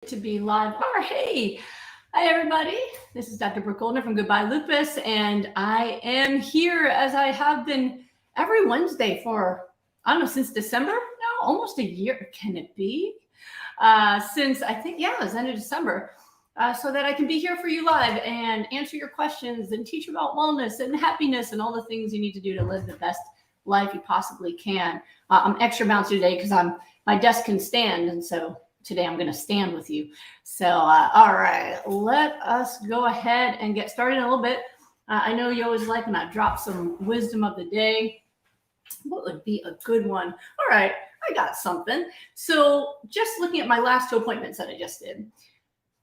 To be live. Oh, hey, hi everybody. This is Dr. Brooke Goldner from Goodbye Lupus, and I am here as I have been every Wednesday for, I don't know, since December? No, almost a year. Can it be? Since I think, yeah, it was end of December. So that I can be here for you live and answer your questions and teach about wellness and happiness and all the things you need to do to live the best life you possibly can. I'm extra bouncy today because my desk can stand, and so today I'm going to stand with you. So, all right, let us go ahead and get started in a little bit. I know you always like when I drop some wisdom of the day. What would be a good one? All right, I got something. So just looking at my last two appointments that I just did,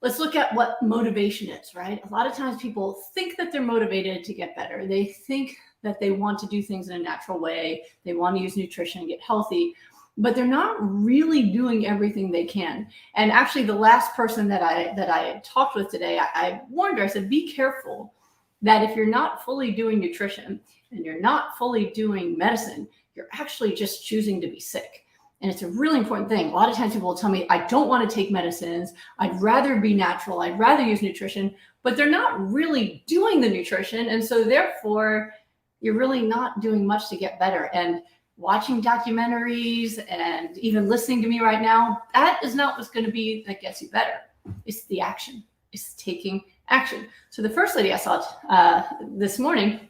let's look at what motivation is, right? A lot of times people think that they're motivated to get better. They think that they want to do things in a natural way. They want to use nutrition and get healthy, but they're not really doing everything they can. And actually the last person that I talked with today, I warned her, I said, be careful that if you're not fully doing nutrition and you're not fully doing medicine, you're actually just choosing to be sick. And it's a really important thing. A lot of times people will tell me, I don't want to take medicines. I'd rather be natural. I'd rather use nutrition, but they're not really doing the nutrition. And so therefore, you're really not doing much to get better. And watching documentaries and even listening to me right now, that is not what's going to be that gets you better. It's the action. It's taking action. So the first lady I saw this morning,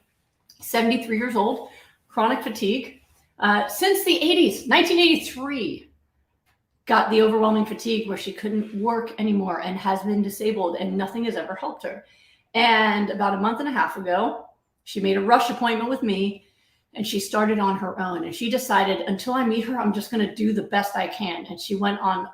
73 years old, chronic fatigue, since the 80s, 1983, got the overwhelming fatigue where she couldn't work anymore and has been disabled and nothing has ever helped her. And about a month and a half ago, she made a rush appointment with me. And she started on her own, and she decided, until I meet her, I'm just going to do the best I can. And she went on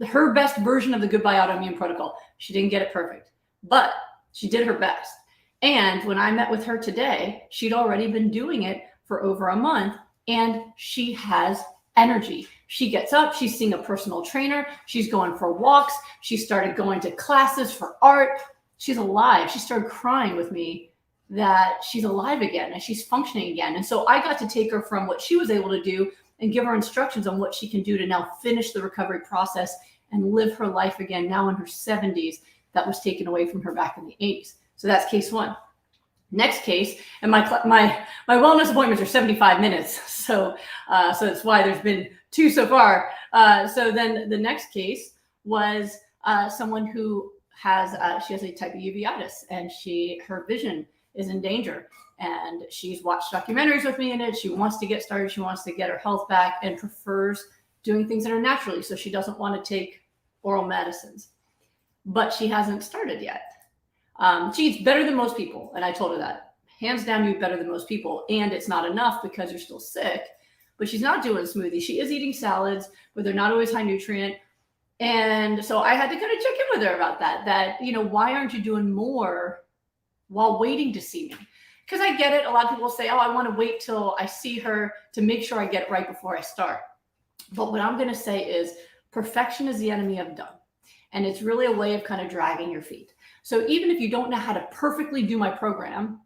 her best version of the Goodbye Autoimmune protocol. She didn't get it perfect, but she did her best. And when I met with her today, she'd already been doing it for over a month, and she has energy. She gets up, she's seeing a personal trainer, she's going for walks, she started going to classes for art. She's alive. She started crying with me that she's alive again and she's functioning again. And so I got to take her from what she was able to do and give her instructions on what she can do to now finish the recovery process and live her life again now in her 70s that was taken away from her back in the 80s. So that's case one. Next case, and my wellness appointments are 75 minutes. So that's why there's been two so far. So then the next case was someone who she has a type of uveitis, and her vision is in danger, and she's watched documentaries with me in it. She wants to get started. She wants to get her health back and prefers doing things that are naturally. So she doesn't want to take oral medicines, but she hasn't started yet. She eats better than most people. And I told her that hands down, you eat better than most people. And it's not enough because you're still sick, but she's not doing smoothies. She is eating salads, but they're not always high nutrient. And so I had to kind of check in with her about that, why aren't you doing more while waiting to see me? Because I get it. A lot of people say, oh, I want to wait till I see her to make sure I get it right before I start. But what I'm going to say is perfection is the enemy of done. And it's really a way of kind of dragging your feet. So even if you don't know how to perfectly do my program,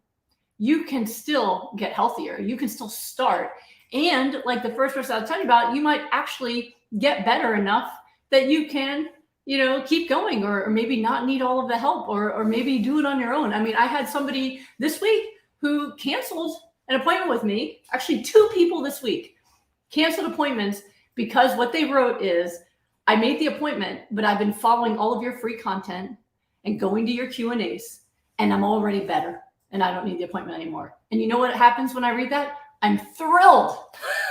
you can still get healthier. You can still start. And like the first person I was telling you about, you might actually get better enough that you can keep going, or maybe not need all of the help, or maybe do it on your own. I mean, I had somebody this week who canceled an appointment with me. Actually, two people this week canceled appointments because what they wrote is, I made the appointment, but I've been following all of your free content and going to your Q&As, and I'm already better, and I don't need the appointment anymore. And you know what happens when I read that? I'm thrilled.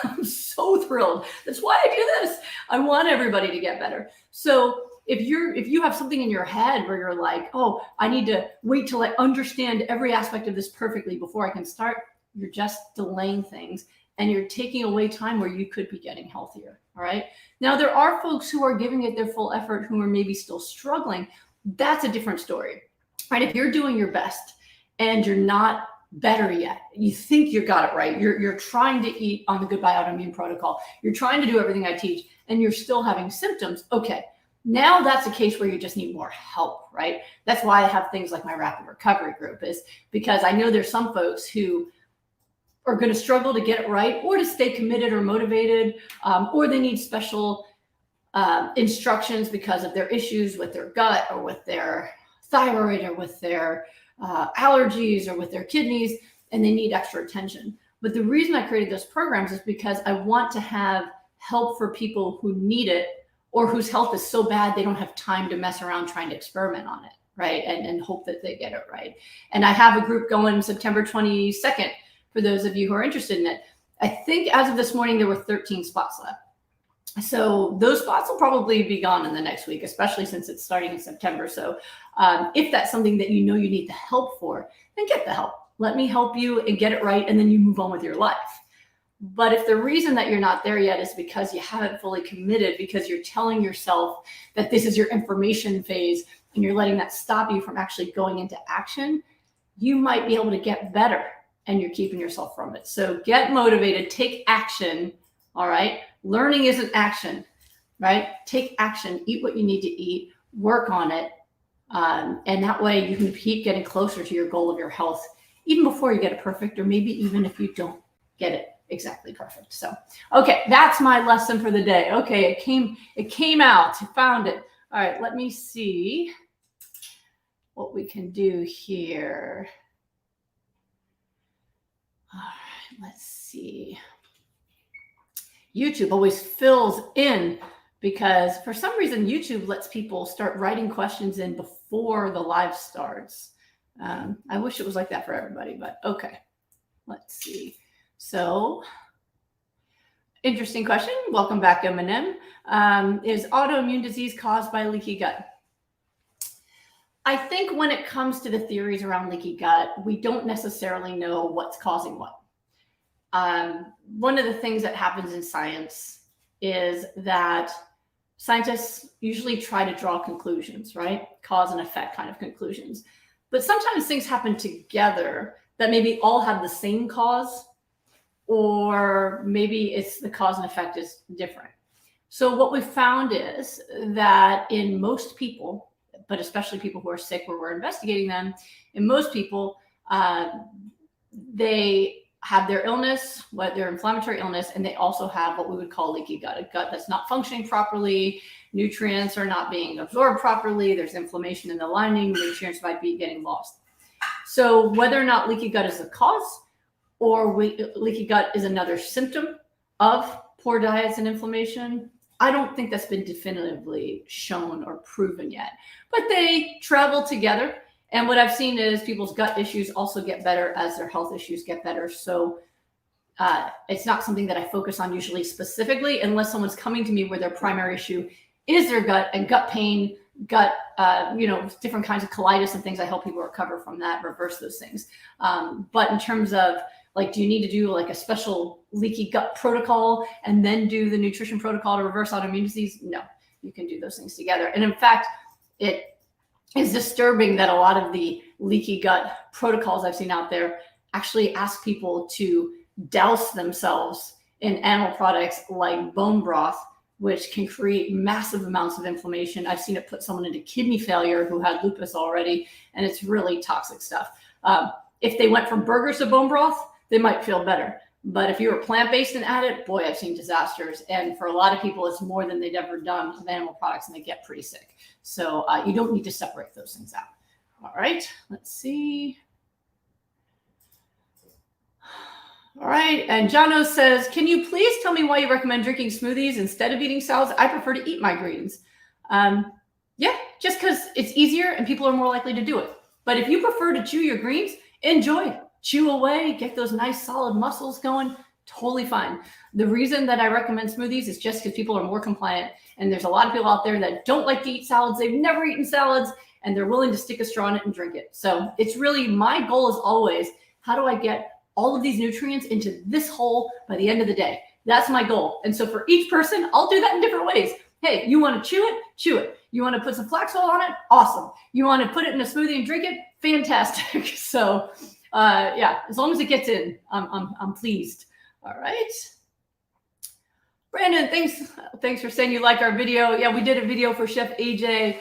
I'm so thrilled. That's why I do this. I want everybody to get better. So if you have something in your head where you're like, oh, I need to wait till I understand every aspect of this perfectly before I can start, you're just delaying things, and you're taking away time where you could be getting healthier. All right. Now, there are folks who are giving it their full effort who are maybe still struggling. That's a different story, right? If you're doing your best and you're not better yet, you think you got it right, you're trying to eat on the Goodbye Autoimmune protocol, you're trying to do everything I teach, and you're still having symptoms, okay, now that's a case where you just need more help, right? That's why I have things like my rapid recovery group, is because I know there's some folks who are going to struggle to get it right, or to stay committed or motivated, or they need special instructions because of their issues with their gut or with their thyroid or with their allergies or with their kidneys, and they need extra attention. But the reason I created those programs is because I want to have help for people who need it or whose health is so bad they don't have time to mess around trying to experiment on it, right? And hope that they get it right. And I have a group going September 22nd for those of you who are interested in it. I think as of this morning, there were 13 spots left. So those spots will probably be gone in the next week, especially since it's starting in September. So if that's something that you know you need the help for, then get the help. Let me help you and get it right, and then you move on with your life. But if the reason that you're not there yet is because you haven't fully committed, because you're telling yourself that this is your information phase and you're letting that stop you from actually going into action, you might be able to get better and you're keeping yourself from it. So get motivated, take action, all right? Learning isn't action, right? Take action, eat what you need to eat, work on it. And that way you can keep getting closer to your goal of your health, even before you get it perfect, or maybe even if you don't get it exactly perfect. So, okay, that's my lesson for the day. Okay, it came out, I found it. All right, let me see what we can do here. All right, let's see. YouTube always fills in because for some reason, YouTube lets people start writing questions in before the live starts. I wish it was like that for everybody, but okay, let's see. So, interesting question. Welcome back, Eminem. Is autoimmune disease caused by leaky gut? I think when it comes to the theories around leaky gut, we don't necessarily know what's causing what. One of the things that happens in science is that scientists usually try to draw conclusions, right? Cause and effect kind of conclusions. But sometimes things happen together that maybe all have the same cause, or maybe it's the cause and effect is different. So what we found is that in most people, but especially people who are sick where we're investigating them, in most people, they have their illness, their inflammatory illness, and they also have what we would call leaky gut, a gut that's not functioning properly, nutrients are not being absorbed properly, there's inflammation in the lining, nutrients might be getting lost. So whether or not leaky gut is the cause, or leaky gut is another symptom of poor diets and inflammation, I don't think that's been definitively shown or proven yet. But they travel together. And what I've seen is people's gut issues also get better as their health issues get better. So it's not something that I focus on usually specifically, unless someone's coming to me where their primary issue is their gut and gut pain, gut, different kinds of colitis and things. I help people recover from that, reverse those things. But in terms of like, do you need to do like a special leaky gut protocol and then do the nutrition protocol to reverse autoimmune disease? No, you can do those things together. And in fact, it is disturbing that a lot of the leaky gut protocols I've seen out there actually ask people to douse themselves in animal products like bone broth, which can create massive amounts of inflammation. I've seen it put someone into kidney failure who had lupus already, and it's really toxic stuff. If they went from burgers to bone broth, they might feel better. But if you were plant-based and at it, boy, I've seen disasters. And for a lot of people, it's more than they've ever done with animal products, and they get pretty sick. So you don't need to separate those things out. All right, let's see. All right, and Jono says, can you please tell me why you recommend drinking smoothies instead of eating salads? I prefer to eat my greens. Yeah, just because it's easier and people are more likely to do it. But if you prefer to chew your greens, enjoy. Chew away, get those nice solid muscles going, totally fine. The reason that I recommend smoothies is just because people are more compliant, and there's a lot of people out there that don't like to eat salads. They've never eaten salads, and they're willing to stick a straw in it and drink it. So it's really, my goal is always, how do I get all of these nutrients into this hole by the end of the day? That's my goal. And so for each person, I'll do that in different ways. Hey, you want to chew it? Chew it. You want to put some flax oil on it? Awesome. You want to put it in a smoothie and drink it? Fantastic. So yeah, as long as it gets in, I'm pleased. All right. Brandon, thanks for saying you like our video. Yeah, we did a video for Chef AJ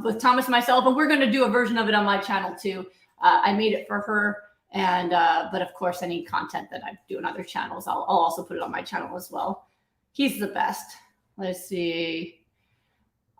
with Thomas and myself, and we're going to do a version of it on my channel too. I made it for her, and but of course, any content that I do on other channels, I'll also put it on my channel as well. He's the best. Let's see.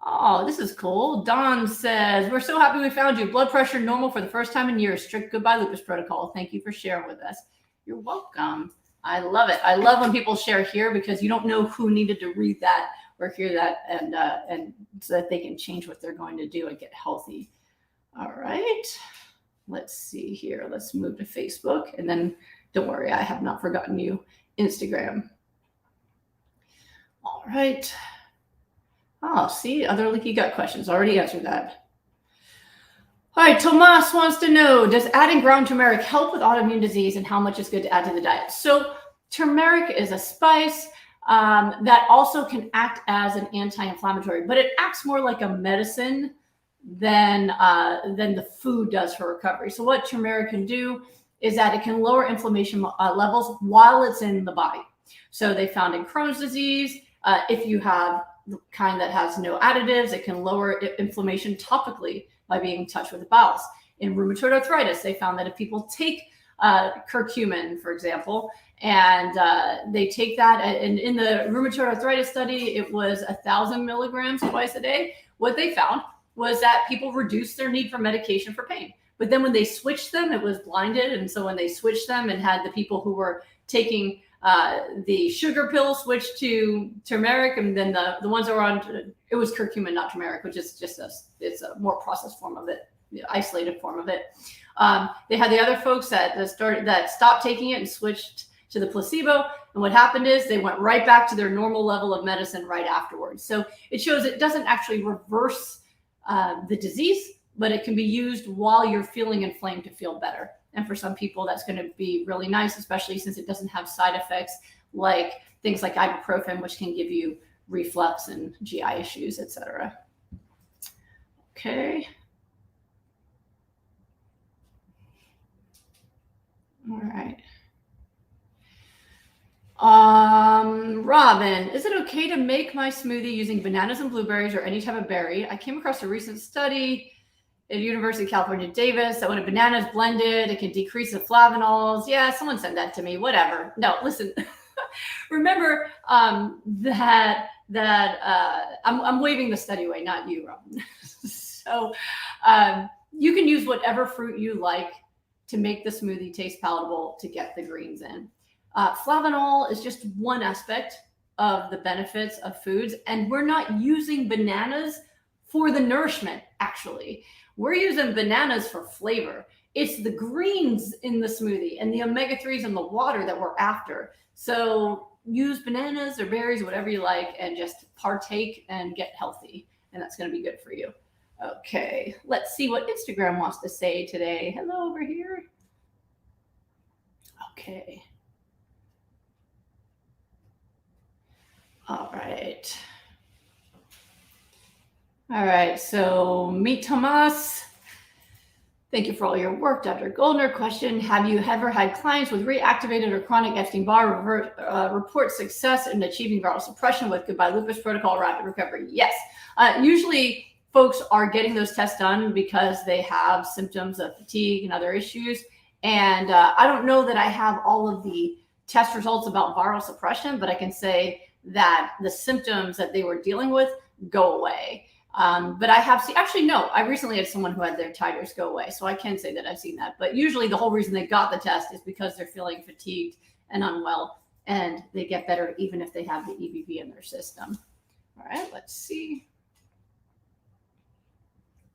Oh, this is cool. Don says, we're so happy we found you. Blood pressure normal for the first time in years. Strict Goodbye Lupus protocol. Thank you for sharing with us. You're welcome. I love it. I love when people share here because you don't know who needed to read that or hear that, and so that they can change what they're going to do and get healthy. All right. Let's see here. Let's move to Facebook, and then don't worry, I have not forgotten you. Instagram. All right. Oh, see, other leaky gut questions. Already answered that. All right, Tomas wants to know, does adding ground turmeric help with autoimmune disease, and how much is good to add to the diet? So turmeric is a spice that also can act as an anti-inflammatory, but it acts more like a medicine than the food does for recovery. So what turmeric can do is that it can lower inflammation levels while it's in the body. So they found in Crohn's disease, if you have the kind that has no additives, it can lower inflammation topically by being in touch with the bowels. In rheumatoid arthritis, they found that if people take curcumin, for example, and they take that, and in the rheumatoid arthritis study, it was 1,000 milligrams twice a day. What they found was that people reduced their need for medication for pain. But then when they switched them, it was blinded. And so when they switched them and had the people who were taking the sugar pill switched to turmeric, and then the ones that were on, it was curcumin, not turmeric, which is just it's a more processed form of it, isolated form of it. They had the other folks that stopped taking it and switched to the placebo. And what happened is they went right back to their normal level of medicine right afterwards. So it shows it doesn't actually reverse the disease, but it can be used while you're feeling inflamed to feel better. And for some people, that's going to be really nice, especially since it doesn't have side effects like things like ibuprofen, which can give you reflux and GI issues, etc. Okay. All right. Robin, is it okay to make my smoothie using bananas and blueberries or any type of berry? I came across a recent study at University of California, Davis, that when a banana is blended, it can decrease the flavonols. Yeah, someone sent that to me, whatever. No, listen, remember that I'm waving the study away, not you, Robin. So you can use whatever fruit you like to make the smoothie taste palatable to get the greens in. Flavanol is just one aspect of the benefits of foods, and we're not using bananas for the nourishment, actually. We're using bananas for flavor. It's the greens in the smoothie and the omega-3s in the water that we're after. So use bananas or berries, whatever you like, and just partake and get healthy. And that's going to be good for you. Okay, let's see what Instagram wants to say today. Hello over here. Okay. All right. All right, so meet Tomas. Thank you for all your work, Dr. Goldner. Question, have you ever had clients with reactivated or chronic Epstein-Barr report success in achieving viral suppression with Goodbye Lupus protocol rapid recovery? Yes. Usually folks are getting those tests done because they have symptoms of fatigue and other issues. And I don't know that I have all of the test results about viral suppression, but I can say that the symptoms that they were dealing with go away. But I have seen, actually, no, I recently had someone who had their titers go away. So I can say that I've seen that. But usually the whole reason they got the test is because they're feeling fatigued and unwell, and they get better even if they have the EBV in their system. All right, let's see.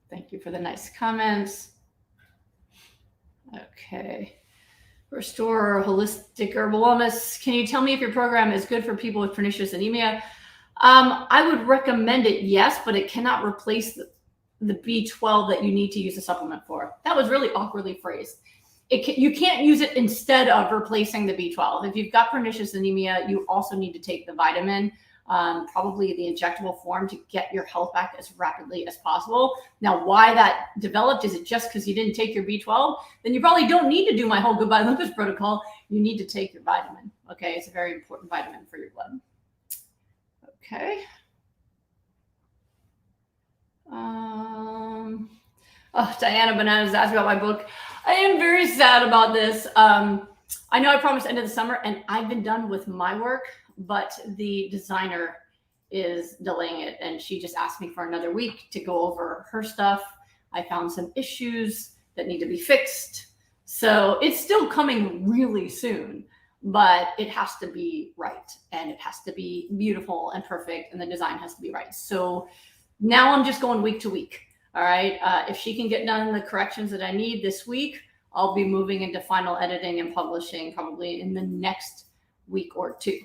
Thank you for the nice comments. Okay. Restore holistic herbal wellness. Can you tell me if your program is good for people with pernicious anemia? I would recommend it, yes, but it cannot replace the B12 that you need to use a supplement for. That was really awkwardly phrased. You can't use it instead of replacing the B12. If you've got pernicious anemia, you also need to take the vitamin, probably the injectable form, to get your health back as rapidly as possible. Now, why that developed, is it just because you didn't take your B12? Then you probably don't need to do my whole Goodbye Lupus protocol. You need to take your vitamin. Okay, it's a very important vitamin for your blood. Okay. Diana Bananas asked about my book. I am very sad about this. I know I promised end of the summer, and I've been done with my work, but the designer is delaying it. And she just asked me for another week to go over her stuff. I found some issues that need to be fixed. So it's still coming really soon, but it has to be right, and it has to be beautiful and perfect, and the design has to be right. So now I'm just going week to week. All right. If she can get done the corrections that I need this week, I'll be moving into final editing and publishing probably in the next week or two.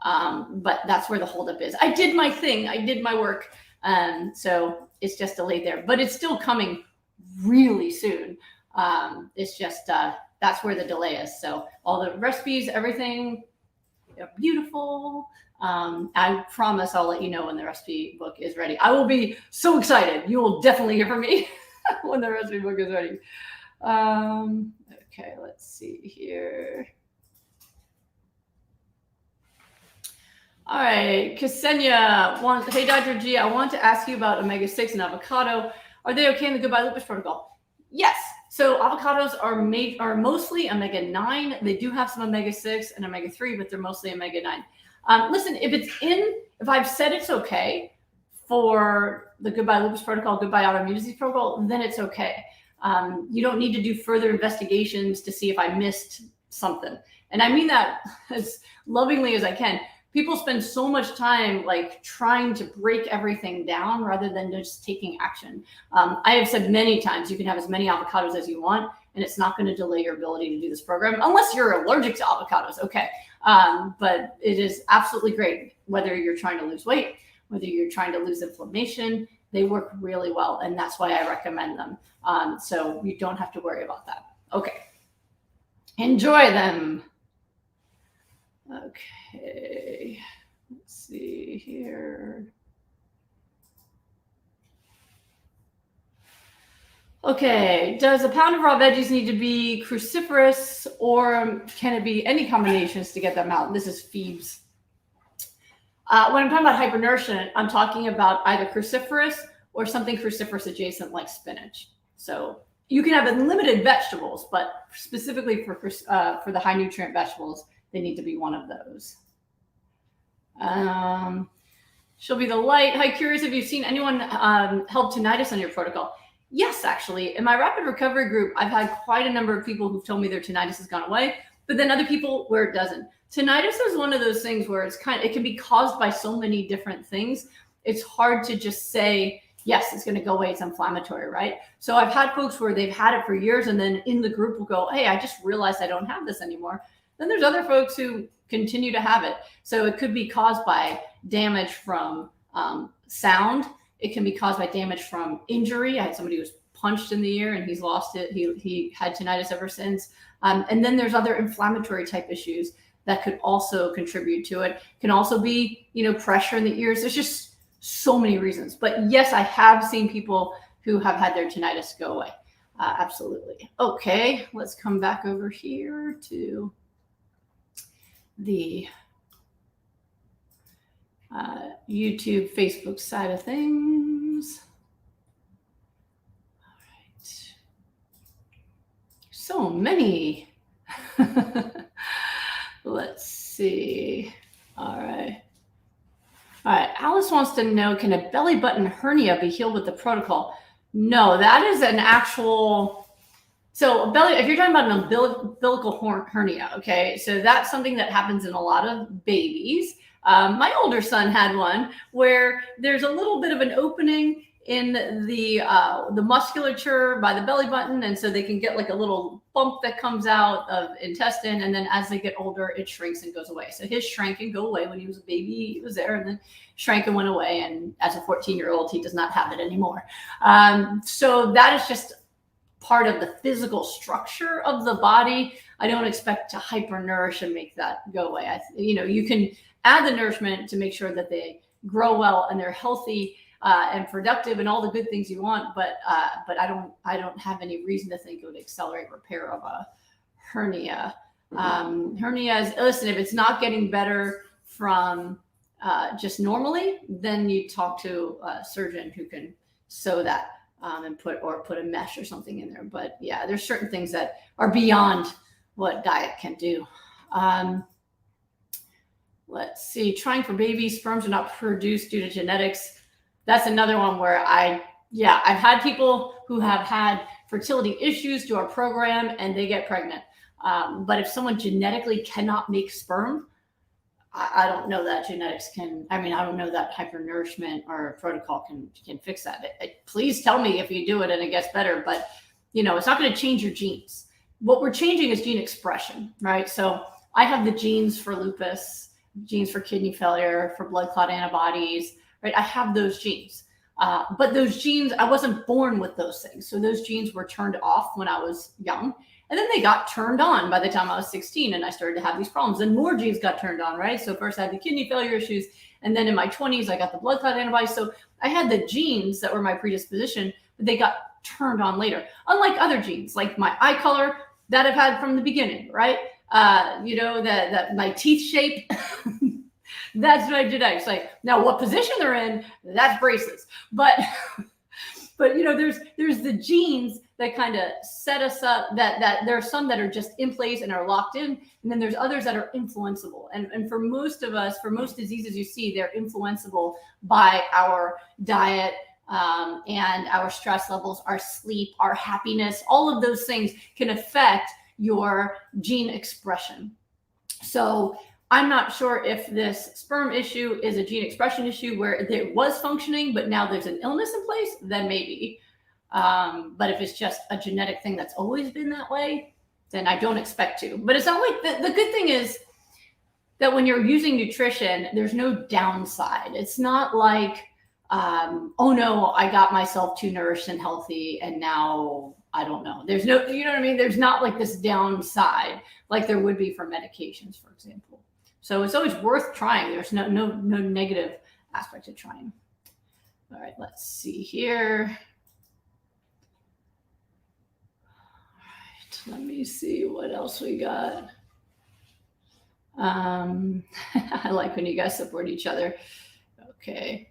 But that's where the holdup is. I did my thing. I did my work. So it's just delayed there, but it's still coming really soon. It's just, that's where the delay is. So all the recipes, everything, they're beautiful. I promise I'll let you know when the recipe book is ready. I will be so excited. You will definitely hear from me when the recipe book is ready. Okay, let's see here. All right, Ksenia wants, hey, Dr. G, I want to ask you about omega-6 and avocado. Are they okay in the Goodbye Lupus protocol? Yes. So avocados are mostly omega-9. They do have some omega-6 and omega-3, but they're mostly omega-9. Listen, if I've said it's okay for the Goodbye Lupus protocol, Goodbye Autoimmunity protocol, then it's okay. You don't need to do further investigations to see if I missed something. And I mean that as lovingly as I can. People spend so much time like trying to break everything down rather than just taking action. I have said many times, you can have as many avocados as you want, and it's not going to delay your ability to do this program unless you're allergic to avocados. Okay. But it is absolutely great, whether you're trying to lose weight, whether you're trying to lose inflammation, they work really well. And that's why I recommend them. So you don't have to worry about that. Okay. Enjoy them. Okay, let's see here. Okay, does a pound of raw veggies need to be cruciferous, or can it be any combinations to get them out? This is Phoebes. When I'm talking about hypernourishment, I'm talking about either cruciferous or something cruciferous adjacent like spinach. So you can have unlimited vegetables, but specifically for the high nutrient vegetables, they need to be one of those. She'll be the light. Hi, curious if you've seen anyone help tinnitus on your protocol. Yes, actually. In my rapid recovery group, I've had quite a number of people who've told me their tinnitus has gone away, but then other people where it doesn't. Tinnitus is one of those things where it can be caused by so many different things. It's hard to just say, yes, it's going to go away. It's inflammatory, right? So I've had folks where they've had it for years, and then in the group will go, hey, I just realized I don't have this anymore. Then there's other folks who continue to have it. So it could be caused by damage from sound. It can be caused by damage from injury. I had somebody who was punched in the ear and he's lost it. He had tinnitus ever since. And then there's other inflammatory type issues that could also contribute to it. Can also be, pressure in the ears. There's just so many reasons. But yes, I have seen people who have had their tinnitus go away. Absolutely. Okay, let's come back over here to the YouTube, Facebook side of things. All right. So many. Let's see. All right. All right. Alice wants to know, can a belly button hernia be healed with the protocol? No, that is an actual... So if you're talking about an umbilical hernia, okay, so that's something that happens in a lot of babies. My older son had one where there's a little bit of an opening in the musculature by the belly button, and so they can get like a little bump that comes out of intestine, and then as they get older, it shrinks and goes away. So his shrank and go away when he was a baby. He was there, and then shrank and went away, and as a 14-year-old, he does not have it anymore. So that is just part of the physical structure of the body. I don't expect to hypernourish and make that go away. You can add the nourishment to make sure that they grow well and they're healthy and productive and all the good things you want. But I don't have any reason to think it would accelerate repair of a hernia. Hernias, listen, if it's not getting better from just normally, then you talk to a surgeon who can sew that. And put a mesh or something in there. But yeah, there's certain things that are beyond what diet can do. Let's see. Trying for babies, sperms are not produced due to genetics. That's another one where I've had people who have had fertility issues do our program and they get pregnant. But if someone genetically cannot make sperm, I don't know that genetics can, I don't know that hypernourishment or protocol can fix that. Please tell me if you do it and it gets better, but it's not going to change your genes. What we're changing is gene expression, right? So I have the genes for lupus, genes for kidney failure, for blood clot antibodies, right? I have those genes. But those genes, I wasn't born with those things. So those genes were turned off when I was young. And then they got turned on by the time I was 16 and I started to have these problems. And more genes got turned on, right? So first I had the kidney failure issues. And then in my 20s, I got the blood clot antibodies. So I had the genes that were my predisposition, but they got turned on later. Unlike other genes, like my eye color that I've had from the beginning, right? That my teeth shape, that's my genetics. Like now what position they're in, that's braces. But there's the genes that kind of set us up, that there are some that are just in place and are locked in. And then there's others that are influenceable. And for most of us, for most diseases you see, they're influenceable by our diet, and our stress levels, our sleep, our happiness. All of those things can affect your gene expression. So I'm not sure if this sperm issue is a gene expression issue where it was functioning, but now there's an illness in place, then maybe. But if it's just a genetic thing that's always been that way, then I don't expect to. But it's not like the good thing is that when you're using nutrition, there's no downside. It's not like, oh no, I got myself too nourished and healthy and now I don't know. There's no, you know what I mean? There's not like this downside like there would be for medications, for example. So it's always worth trying. There's no negative aspect to trying. All right, let's see here. All right, let me see what else we got. I like when you guys support each other. Okay.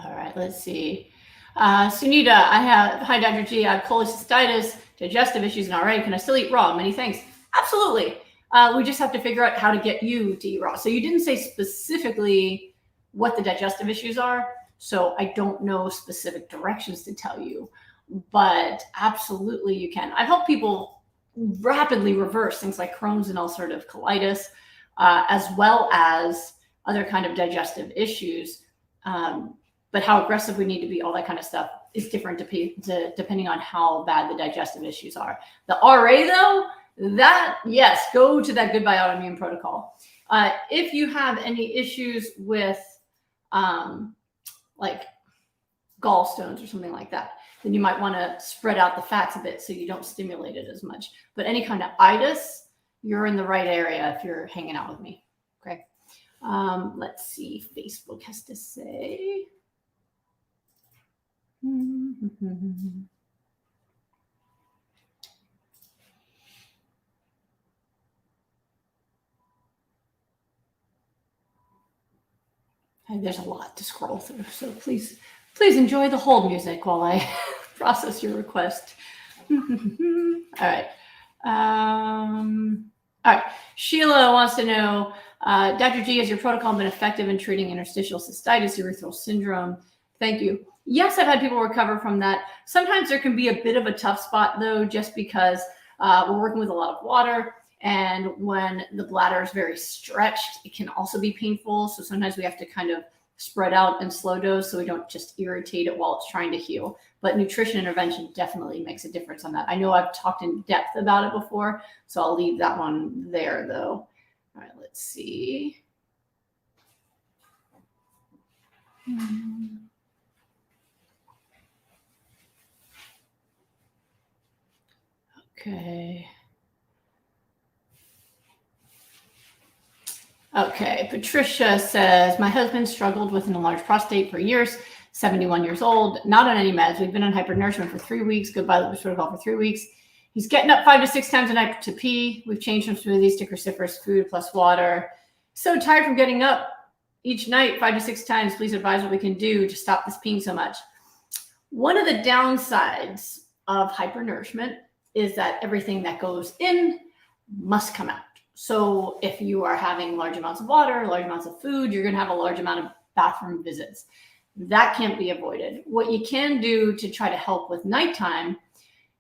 All right, let's see. Sunita, hi, Dr. G. I have cholecystitis, digestive issues, and RA. Can I still eat raw? Many thanks. Absolutely. We just have to figure out how to get you to eat raw. So you didn't say specifically what the digestive issues are. So I don't know specific directions to tell you, but absolutely you can. I've helped people rapidly reverse things like Crohn's and ulcerative colitis, as well as other kind of digestive issues. But how aggressive we need to be, all that kind of stuff is different depending on how bad the digestive issues are. The RA though, that, yes, go to that Goodbye Autoimmune protocol. If you have any issues with like gallstones or something like that, then you might want to spread out the fats a bit so you don't stimulate it as much. But any kind of itis, you're in the right area if you're hanging out with me. Okay. Let's see, Facebook has to say. There's a lot to scroll through, so please enjoy the hold music while I process your request. All right. All right. Sheila wants to know, Dr. G, has your protocol been effective in treating interstitial cystitis, urethral syndrome? Thank you. Yes, I've had people recover from that. Sometimes there can be a bit of a tough spot though, just because we're working with a lot of water. And when the bladder is very stretched, it can also be painful. So sometimes we have to kind of spread out and slow dose so we don't just irritate it while it's trying to heal. But nutrition intervention definitely makes a difference on that. I know I've talked in depth about it before, so I'll leave that one there though. All right, let's see. Okay. Okay, Patricia says, my husband struggled with an enlarged prostate for years, 71 years old, not on any meds. We've been on hypernourishment for 3 weeks, Goodbye Lupus protocol for 3 weeks. He's getting up 5 to 6 times a night to pee. We've changed from smoothies to cruciferous food plus water. So tired from getting up each night 5 to 6 times. Please advise what we can do to stop this peeing so much. One of the downsides of hypernourishment is that everything that goes in must come out. So if you are having large amounts of water, large amounts of food, you're going to have a large amount of bathroom visits. That can't be avoided. What you can do to try to help with nighttime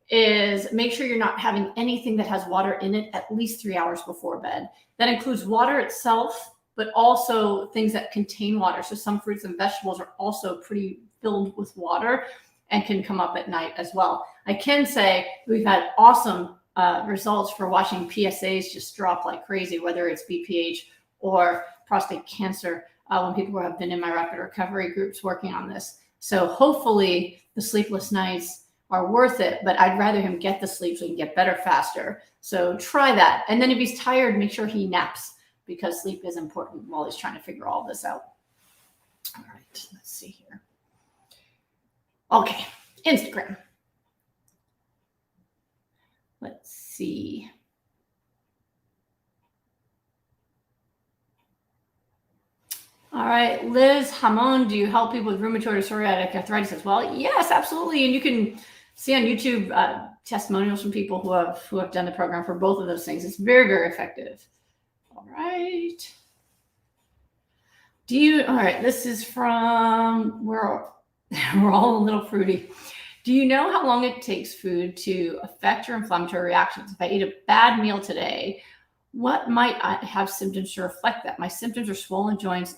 is make sure you're not having anything that has water in it at least 3 hours before bed. That includes water itself, but also things that contain water. So some fruits and vegetables are also pretty filled with water and can come up at night as well. I can say we've had awesome results for watching PSAs just drop like crazy, whether it's BPH or prostate cancer, when people have been in my rapid recovery groups working on this. So hopefully the sleepless nights are worth it, but I'd rather him get the sleep so he can get better faster. So try that. And then if he's tired, make sure he naps, because sleep is important while he's trying to figure all this out. All right, let's see here. Okay, Instagram. Let's see. All right, Liz Hamon, do you help people with rheumatoid or psoriatic arthritis as well? Yes, absolutely. And you can see on YouTube testimonials from people who have done the program for both of those things. It's very, very effective. All right. All right, this is from, we're all a little fruity. Do you know how long it takes food to affect your inflammatory reactions? If I eat a bad meal today, what might I have symptoms to reflect that? My symptoms are swollen joints,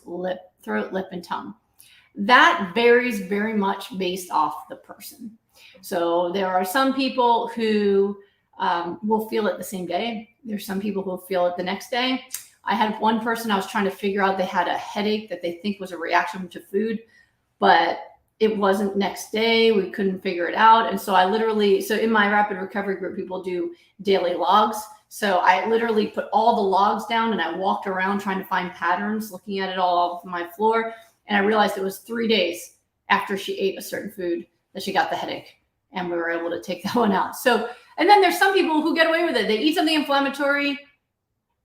throat, lip, and tongue. That varies very much based off the person. So there are some people who will feel it the same day. There's some people who will feel it the next day. I had one person I was trying to figure out, they had a headache that they think was a reaction to food, but it wasn't next day. We couldn't figure it out. And so so in my rapid recovery group, people do daily logs. So I literally put all the logs down and I walked around trying to find patterns, looking at it all off my floor. And I realized it was 3 days after she ate a certain food that she got the headache, and we were able to take that one out. So, and then there's some people who get away with it. They eat something inflammatory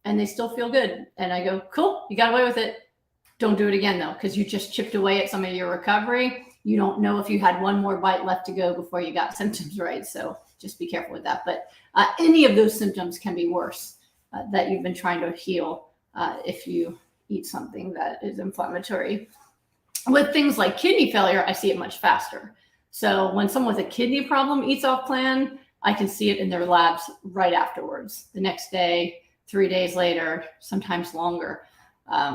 and they still feel good. And I go, cool, you got away with it. Don't do it again though, because you just chipped away at some of your recovery. You don't know if you had one more bite left to go before you got symptoms right. So just be careful with that. But any of those symptoms can be worse that you've been trying to heal if you eat something that is inflammatory. With things like kidney failure, I see it much faster. So when someone with a kidney problem eats off plan, I can see it in their labs right afterwards. The next day, 3 days later, sometimes longer,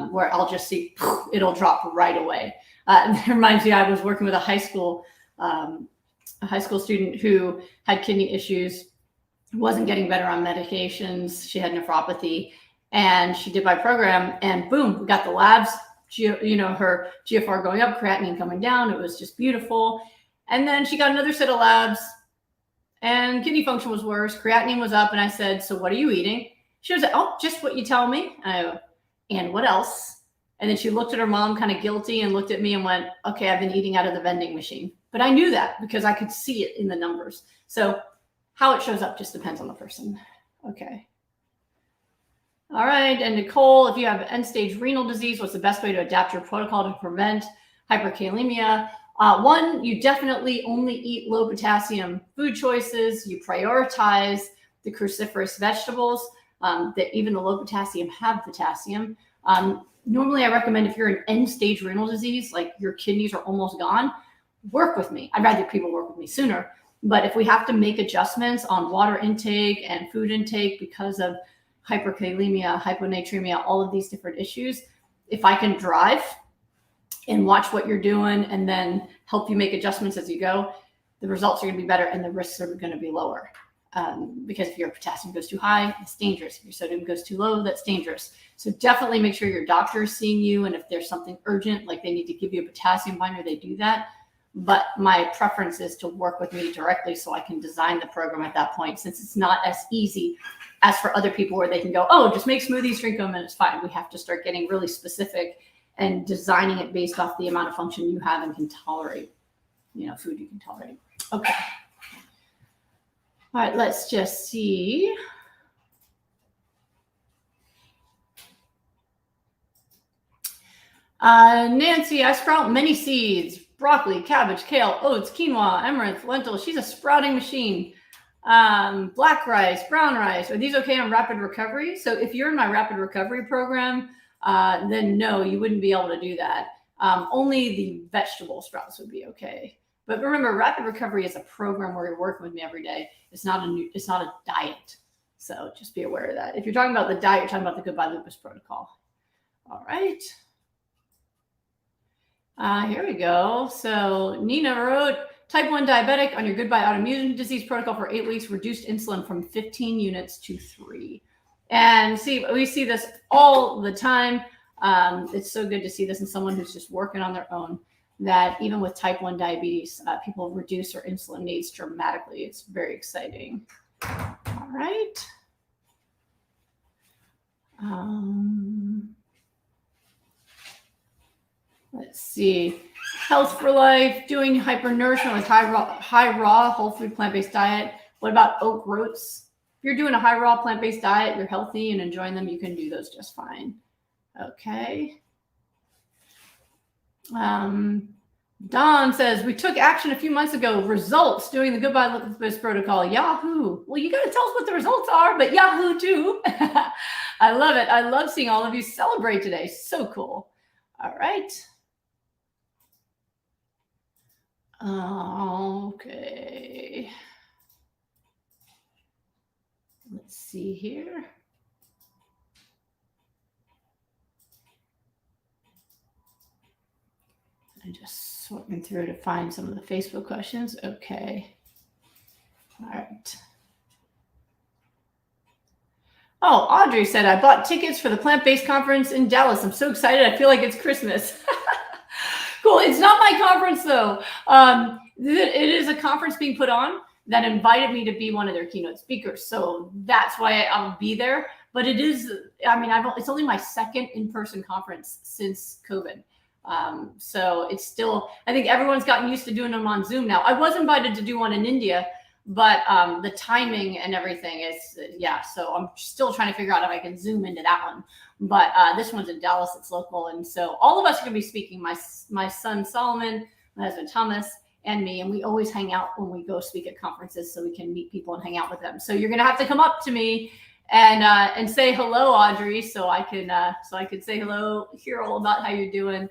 where I'll just see it'll drop right away. It reminds me, I was working with a high school student who had kidney issues, wasn't getting better on medications. She had nephropathy, and she did my program, and boom, we got the labs, her GFR going up, creatinine coming down. It was just beautiful. And then she got another set of labs, and kidney function was worse. Creatinine was up, and I said, so what are you eating? She was like, oh, just what you tell me. And I go, and what else? And then she looked at her mom kind of guilty and looked at me and went, okay, I've been eating out of the vending machine. But I knew that because I could see it in the numbers. So how it shows up just depends on the person. Okay. All right. And Nicole, if you have end-stage renal disease, what's the best way to adapt your protocol to prevent hyperkalemia? One, you definitely only eat low potassium food choices. You prioritize the cruciferous vegetables that even the low potassium have potassium. Normally, I recommend if you're in end-stage renal disease, like your kidneys are almost gone, work with me. I'd rather people work with me sooner. But if we have to make adjustments on water intake and food intake because of hyperkalemia, hyponatremia, all of these different issues, if I can drive and watch what you're doing and then help you make adjustments as you go, the results are going to be better and the risks are going to be lower. Because if your potassium goes too high, it's dangerous. If your sodium goes too low, that's dangerous. So definitely make sure your doctor is seeing you. And if there's something urgent, like they need to give you a potassium binder, they do that. But my preference is to work with me directly so I can design the program at that point, since it's not as easy as for other people where they can go, oh, just make smoothies, drink them, and it's fine. We have to start getting really specific and designing it based off the amount of function you have and can tolerate, food you can tolerate. Okay. All right, let's just see. Nancy, I sprout many seeds. broccoli, cabbage, kale, oats, quinoa, amaranth, lentils. She's a sprouting machine. Black rice, brown rice. Are these okay on rapid recovery? So if you're in my rapid recovery program, then no, you wouldn't be able to do that. Only the vegetable sprouts would be okay. But remember, rapid recovery is a program where you're working with me every day. It's not a diet. So just be aware of that. If you're talking about the diet, you're talking about the Goodbye Lupus protocol. All right. Here we go. So Nina wrote, type 1 diabetic on your Goodbye Autoimmune Disease protocol for 8 weeks, reduced insulin from 15 units to 3. And see, we see this all the time. It's so good to see this in someone who's just working on their own, that even with type 1 diabetes, people reduce their insulin needs dramatically. It's very exciting. All right. Let's see. Health for Life, doing hypernourishment with high raw whole food plant-based diet. What about oat groats? If you're doing a high raw plant-based diet, you're healthy and enjoying them, you can do those just fine. Okay. Don says, we took action a few months ago. Results doing the Goodbye Lupus protocol. Yahoo. Well, you got to tell us what the results are, but Yahoo too. I love it. I love seeing all of you celebrate today. So cool. All right. Okay. Let's see here. I'm just sorting through to find some of the Facebook questions. Okay. All right. Oh, Audrey said, I bought tickets for the plant-based conference in Dallas. I'm so excited. I feel like it's Christmas. Cool. It's not my conference, though. It is a conference being put on that invited me to be one of their keynote speakers. So that's why I'll be there. But it is, I mean, it's only my second in-person conference since COVID. So it's still, I think everyone's gotten used to doing them on Zoom now. I was invited to do one in India, but the timing and everything is, yeah. So I'm still trying to figure out if I can Zoom into that one. But this one's in Dallas, it's local. And so all of us are going to be speaking, my son Solomon, my husband Thomas, and me. And we always hang out when we go speak at conferences so we can meet people and hang out with them. So you're going to have to come up to me and say hello, Audrey, so I can say hello, hear all about how you're doing,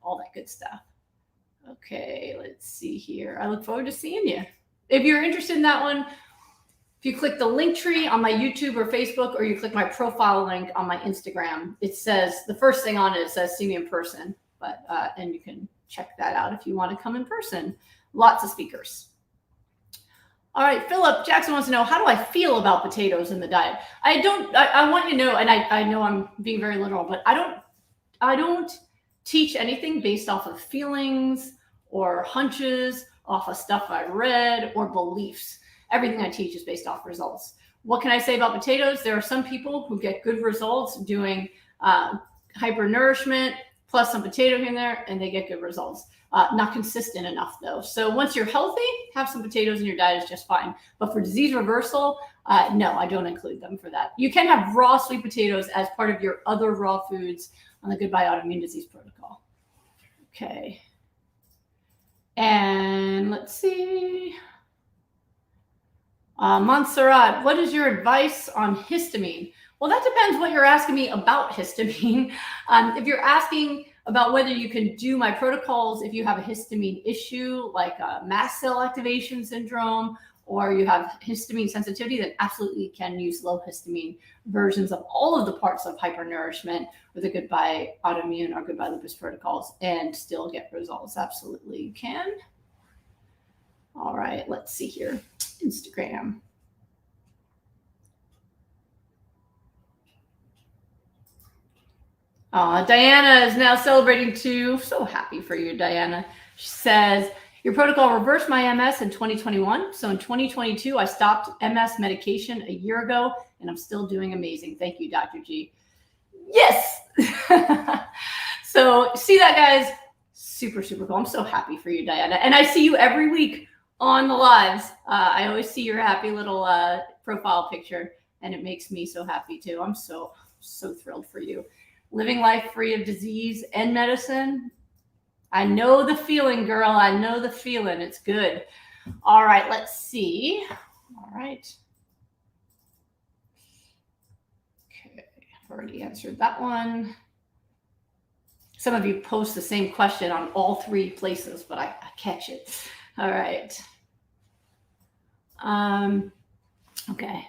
all that good stuff. Okay, let's see here. I look forward to seeing you. If you're interested in that one, if you click the link tree on my YouTube or Facebook, or you click my profile link on my Instagram, it says, the first thing on it says see me in person, but and you can check that out if you want to come in person. Lots of speakers. All right, Philip Jackson wants to know, how do I feel about potatoes in the diet? I want you to know, and I know I'm being very literal, but I don't teach anything based off of feelings or hunches, off of stuff I read, or beliefs. Everything I teach is based off results. What can I say about potatoes? There are some people who get good results doing hypernourishment plus some potato in there, and they get good results. Not consistent enough, though. So once you're healthy, have some potatoes in your diet is just fine. But for disease reversal, no, I don't include them for that. You can have raw sweet potatoes as part of your other raw foods on the Goodbye Autoimmune Disease protocol. Okay. And let's see. Montserrat, what is your advice on histamine? Well, that depends what you're asking me about histamine. If you're asking about whether you can do my protocols if you have a histamine issue, like mast cell activation syndrome, or you have histamine sensitivity, then absolutely you can use low histamine versions of all of the parts of hypernourishment with a Goodbye Autoimmune or Goodbye Lupus protocols and still get results. Absolutely you can. All right, let's see here. Instagram. Diana is now celebrating too. So happy for you, Diana. She says, your protocol reversed my MS in 2021. So in 2022, I stopped MS medication a year ago, and I'm still doing amazing. Thank you, Dr. G. Yes. So see that, guys? Super, super cool. I'm so happy for you, Diana. And I see you every week on the lives. I always see your happy little profile picture, and it makes me so happy too. I'm so thrilled for you. Living life free of disease and medicine. I know the feeling, girl. I know the feeling. It's good. All right, let's see. All right. Okay, I've already answered that one. Some of you post the same question on all three places, but I catch it. All right. Okay.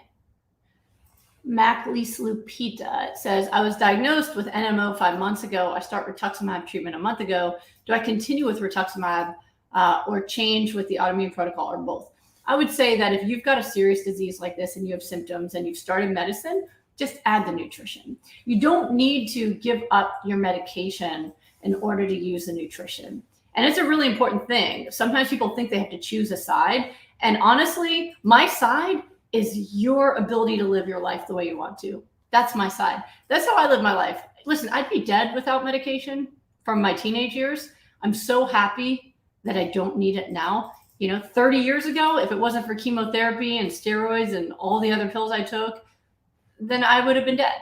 Macleese Lupita, it says, I was diagnosed with NMO 5 months ago. I start rituximab treatment a month ago. Do I continue with rituximab or change with the autoimmune protocol, or both? I would say that if you've got a serious disease like this and you have symptoms and you've started medicine, just add the nutrition. You don't need to give up your medication in order to use the nutrition. And it's a really important thing. Sometimes people think they have to choose a side. And honestly, my side is your ability to live your life the way you want to. That's my side. That's how I live my life. Listen, I'd be dead without medication from my teenage years. I'm so happy that I don't need it now. 30 years ago, if it wasn't for chemotherapy and steroids and all the other pills I took, then I would have been dead,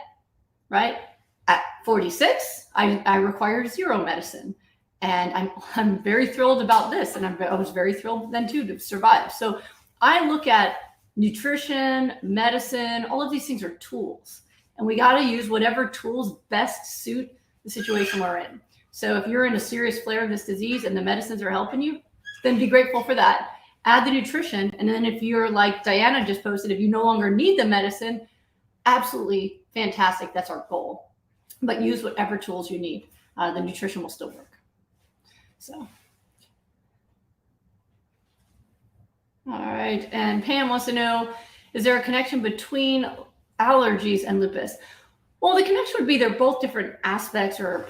right? At 46, I required 0 medicine. And I'm very thrilled about this. And I was very thrilled then too to survive. So I look at nutrition, medicine, all of these things are tools. And we got to use whatever tools best suit the situation we're in. So if you're in a serious flare of this disease and the medicines are helping you, then be grateful for that. Add the nutrition. And then if you're like Diana just posted, if you no longer need the medicine, absolutely fantastic. That's our goal. But use whatever tools you need. The nutrition will still work. So. All right. And Pam wants to know, is there a connection between allergies and lupus? Well, the connection would be they're both different aspects or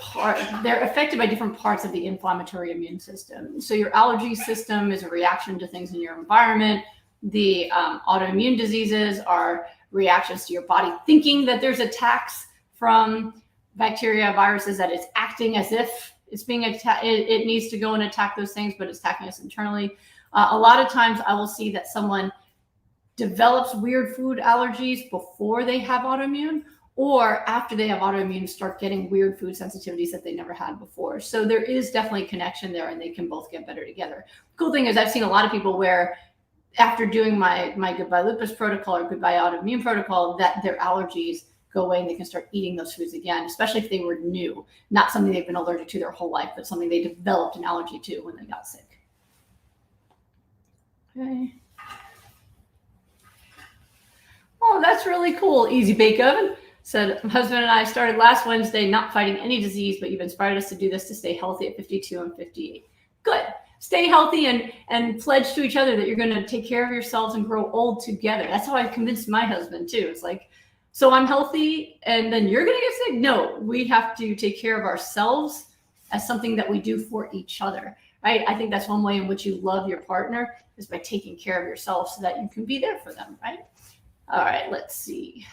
they're affected by different parts of the inflammatory immune system. So your allergy system is a reaction to things in your environment. The autoimmune diseases are reactions to your body thinking that there's attacks from bacteria, viruses, that it's acting as if it's being attacked. It needs to go and attack those things, but it's attacking us internally. A lot of times I will see that someone develops weird food allergies before they have autoimmune, or after they have autoimmune start getting weird food sensitivities that they never had before. So there is definitely a connection there, and they can both get better together. Cool thing is I've seen a lot of people where after doing my Goodbye Lupus protocol or Goodbye Autoimmune protocol, that their allergies go away and they can start eating those foods again, especially if they were new, not something they've been allergic to their whole life, but something they developed an allergy to when they got sick. Okay. Oh, that's really cool. Easy Bake Oven said, my husband and I started last Wednesday not fighting any disease, but you've inspired us to do this to stay healthy at 52 and 58. Good. Stay healthy and pledge to each other that you're going to take care of yourselves and grow old together. That's how I convinced my husband too. It's like, so I'm healthy and then you're going to get sick? No, we have to take care of ourselves as something that we do for each other, right? I think that's one way in which you love your partner is by taking care of yourself so that you can be there for them, right? All right, let's see.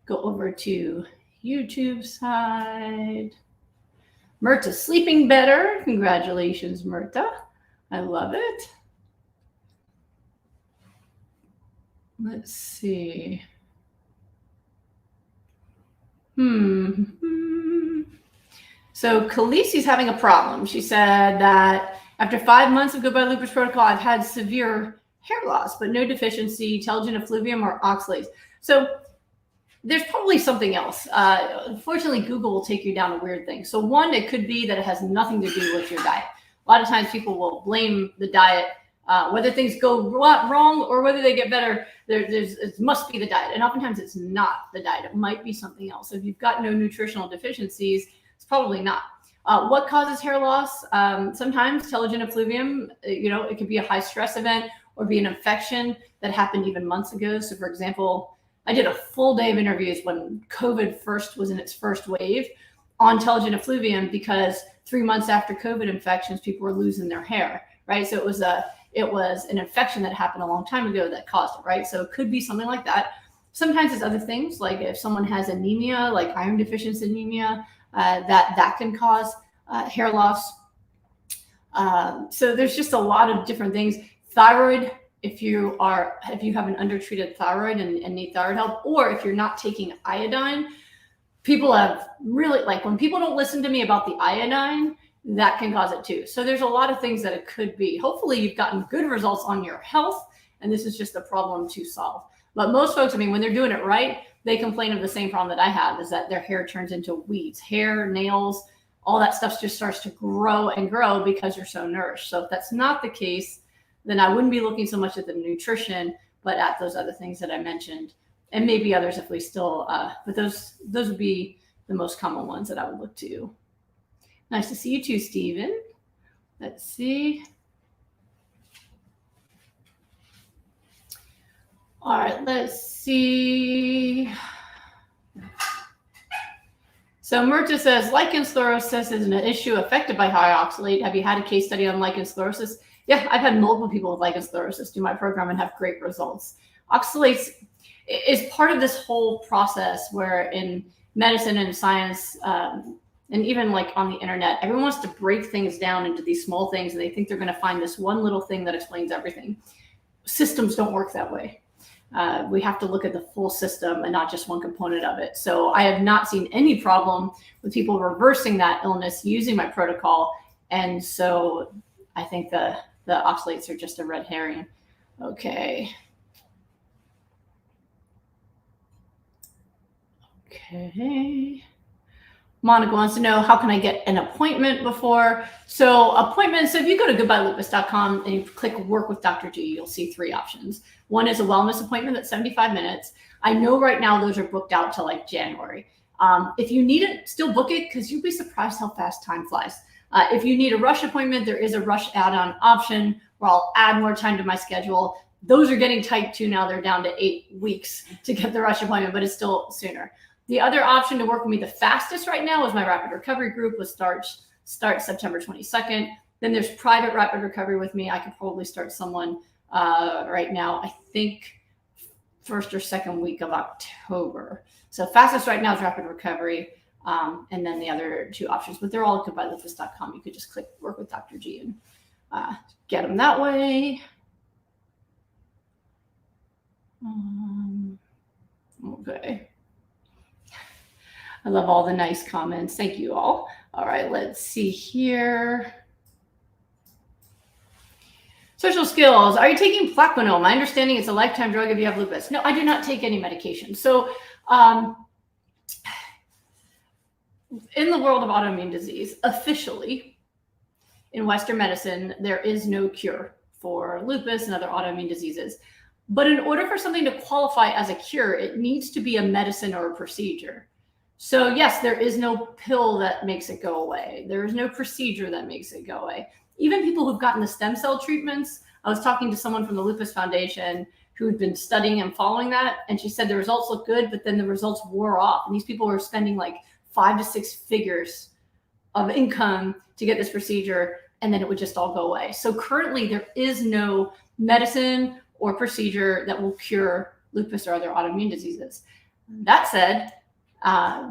Go over to YouTube side. Myrta's sleeping better. Congratulations, Myrta. I love it. Let's see. So Khaleesi's having a problem. She said that after 5 months of Goodbye Lupus protocol, I've had severe hair loss, but no deficiency, telogen effluvium or oxalates. So there's probably something else. Unfortunately, Google will take you down a weird thing. So one, it could be that it has nothing to do with your diet. A lot of times people will blame the diet, whether things go wrong or whether they get better. It must be the diet. And oftentimes it's not the diet. It might be something else. So if you've got no nutritional deficiencies, it's probably not. What causes hair loss? Sometimes telogen effluvium, it could be a high stress event or be an infection that happened even months ago. So for example, I did a full day of interviews when COVID first was in its first wave on telogen effluvium because 3 months after COVID infections, people were losing their hair, right? So it was an infection that happened a long time ago that caused it, right? So it could be something like that. Sometimes it's other things, like if someone has anemia, like iron deficiency anemia, that can cause hair loss. So there's just a lot of different things. Thyroid, if you have an undertreated thyroid and need thyroid help, or if you're not taking iodine, people have really, like when people don't listen to me about the iodine, that can cause it too. So there's a lot of things that it could be. Hopefully you've gotten good results on your health, and this is just a problem to solve. But most folks, I mean, when they're doing it right, they complain of the same problem that I have, is that their hair turns into weeds. Hair, nails, all that stuff just starts to grow and grow because you're so nourished. So if that's not the case, then I wouldn't be looking so much at the nutrition, but at those other things that I mentioned, and maybe others if we still, but those would be the most common ones that I would look to. Nice to see you too, Stephen. Let's see. All right, let's see. So Myrta says, lichen sclerosis is an issue affected by high oxalate. Have you had a case study on lichen sclerosis? Yeah, I've had multiple people with lichen sclerosis do my program and have great results. Oxalates is part of this whole process where in medicine and science, and even like on the internet, everyone wants to break things down into these small things, and they think they're going to find this one little thing that explains everything. Systems don't work that way. We have to look at the full system and not just one component of it. So I have not seen any problem with people reversing that illness using my protocol. And so I think the oxalates are just a red herring. Okay. Okay. Monica wants to know, how can I get an appointment before? So appointments, so if you go to goodbyelupus.com and you click work with Dr. G, you'll see 3 options. One is a wellness appointment that's 75 minutes. I know right now those are booked out till like January. If you need it, still book it, because you'll be surprised how fast time flies. If you need a rush appointment, there is a rush add-on option where I'll add more time to my schedule. Those are getting tight too now. They're down to 8 weeks to get the rush appointment, but it's still sooner. The other option to work with me the fastest right now is my rapid recovery group, which starts September 22nd. Then there's private rapid recovery with me. I could probably start someone right now, I think first or second week of October. So fastest right now is rapid recovery. And then the other 2 options, but they're all at goodbyelupus.com. You could just click work with Dr. G and get them that way. Okay. I love all the nice comments. Thank you all. All right, let's see here. Social skills. Are you taking Plaquenil? My understanding it's a lifetime drug if you have lupus. No, I do not take any medication. So in the world of autoimmune disease, officially in Western medicine, there is no cure for lupus and other autoimmune diseases. But in order for something to qualify as a cure, it needs to be a medicine or a procedure. So yes, there is no pill that makes it go away. There is no procedure that makes it go away. Even people who've gotten the stem cell treatments, I was talking to someone from the Lupus Foundation who'd been studying and following that, and she said the results look good, but then the results wore off. And these people were spending like 5 to 6 figures of income to get this procedure, and then it would just all go away. So currently there is no medicine or procedure that will cure lupus or other autoimmune diseases. That said,